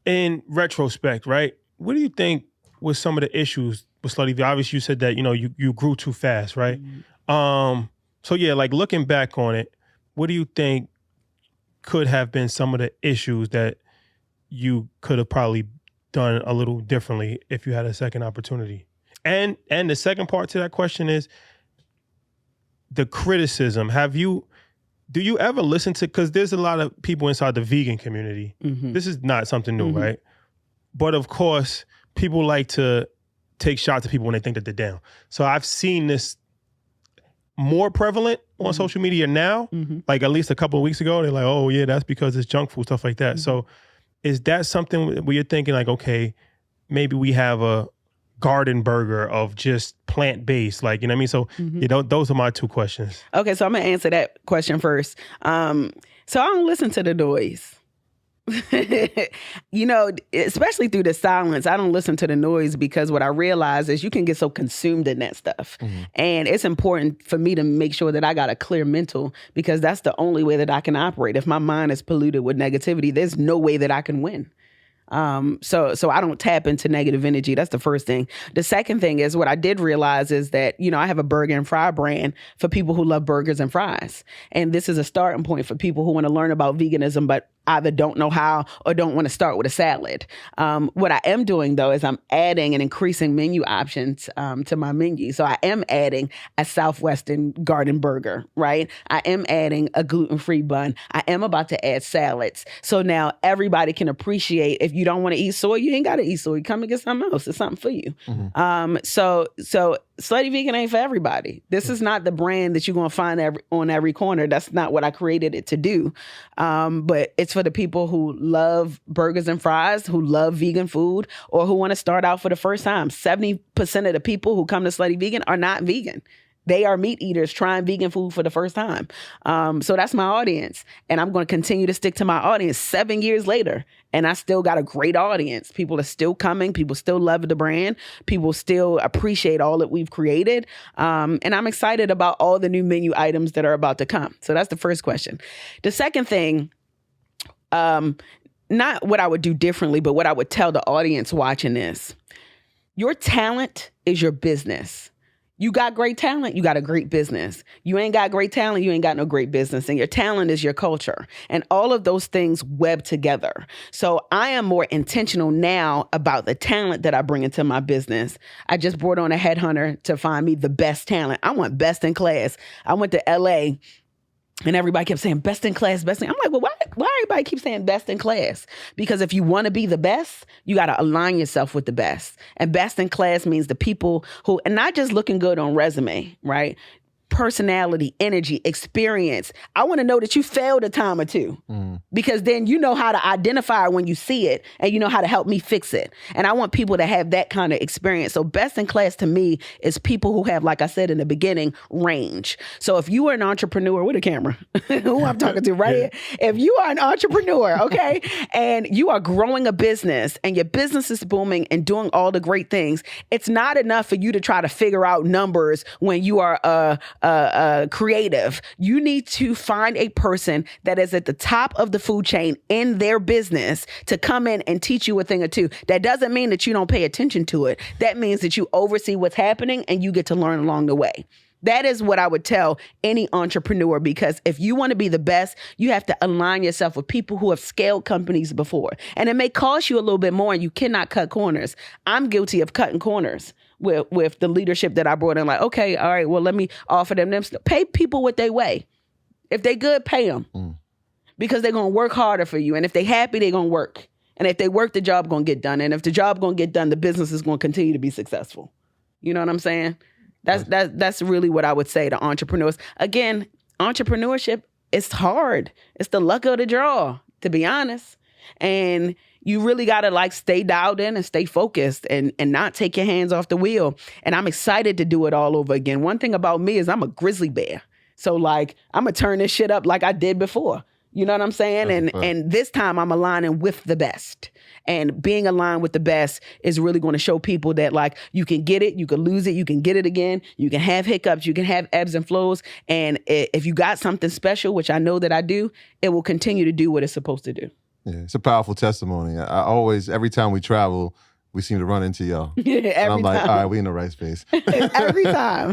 in retrospect, right? What do you think was some of the issues with Slutty Vegan? Obviously, you said that, you grew too fast, right? So yeah, like looking back on it, what do you think could have been some of the issues that you could have probably done a little differently if you had a second opportunity? And the second part to that question is the criticism. Do you ever listen to, because there's a lot of people inside the vegan community. This is not something new, right? But of course, people like to take shots at people when they think that they're down. So I've seen this more prevalent on social media now. Like at least a couple of weeks ago, they're like, oh yeah, that's because it's junk food, stuff like that. So is that something where you're thinking like, okay, maybe we have a garden burger of just plant-based, like, you know what I mean? So those are my two questions. Okay, so I'm gonna answer that question first. So I don't listen to the noise. Especially through the silence, I don't listen to the noise, because what I realize is you can get so consumed in that stuff. And it's important for me to make sure that I got a clear mental, because that's the only way that I can operate. If my mind is polluted with negativity, there's no way that I can win. So I don't tap into negative energy. That's the first thing. The second thing is, what I did realize is that, I have a burger and fry brand for people who love burgers and fries. And this is a starting point for people who want to learn about veganism, but either don't know how or don't want to start with a salad. What I am doing, though, is I'm adding and increasing menu options to my menu. So I am adding a southwestern garden burger, right? I am adding a gluten-free bun. I am about to add salads. So now everybody can appreciate, if you don't want to eat soy, you ain't got to eat soy. Come and get something else. It's something for you. So Slutty Vegan ain't for everybody. This is not the brand that you're going to find on every corner. That's not what I created it to do. But it's for the people who love burgers and fries, who love vegan food, or who want to start out for the first time. 70% of the people who come to Slutty Vegan are not vegan. They are meat eaters trying vegan food for the first time. So that's my audience. And I'm going to continue to stick to my audience 7 years later. And I still got a great audience. People are still coming. People still love the brand. People still appreciate all that we've created. And I'm excited about all the new menu items that are about to come. So that's the first question. The second thing, not what I would do differently, but what I would tell the audience watching this. Your talent is your business. You got great talent, you got a great business. You ain't got great talent, you ain't got no great business. And your talent is your culture. And all of those things web together. So I am more intentional now about the talent that I bring into my business. I just brought on a headhunter to find me the best talent. I want best in class. I went to LA and everybody kept saying best in class, best in. I'm like, well, why everybody keep saying best in class? Because if you want to be the best, you got to align yourself with the best. And best in class means the people who, and not just looking good on resume, right? Personality, energy, experience. I want to know that you failed a time or two, because then you know how to identify when you see it, and you know how to help me fix it. And I want people to have that kind of experience. So best in class to me is people who have, like I said in the beginning, range. So if you are an entrepreneur with a camera, who I'm talking to right here, if you are an entrepreneur, okay, and you are growing a business and your business is booming and doing all the great things, it's not enough for you to try to figure out numbers when you are creative. You need to find a person that is at the top of the food chain in their business to come in and teach you a thing or two. That doesn't mean that you don't pay attention to it. That means that you oversee what's happening and you get to learn along the way. That is what I would tell any entrepreneur, because if you want to be the best, you have to align yourself with people who have scaled companies before. And it may cost you a little bit more, and you cannot cut corners. I'm guilty of cutting corners with the leadership that I brought in. Like, okay, all right, well, let me offer them. Pay people what they weigh. If they good, pay them. Because they're going to work harder for you. And if they happy, they're going to work. And if they work, the job going to get done. And if the job going to get done, the business is going to continue to be successful. You know what I'm saying? That's really what I would say to entrepreneurs. Again, entrepreneurship is hard. It's the luck of the draw, to be honest. And you really got to stay dialed in and stay focused and not take your hands off the wheel. And I'm excited to do it all over again. One thing about me is I'm a grizzly bear. So I'm going to turn this shit up like I did before. You know what I'm saying? And this time I'm aligning with the best. And being aligned with the best is really going to show people that you can get it, you can lose it, you can get it again, you can have hiccups, you can have ebbs and flows. And if you got something special, which I know that I do, it will continue to do what it's supposed to do. Yeah, it's a powerful testimony. I always, every time we travel, we seem to run into y'all. Yeah, and I'm like, all right, we in the right space. Every time.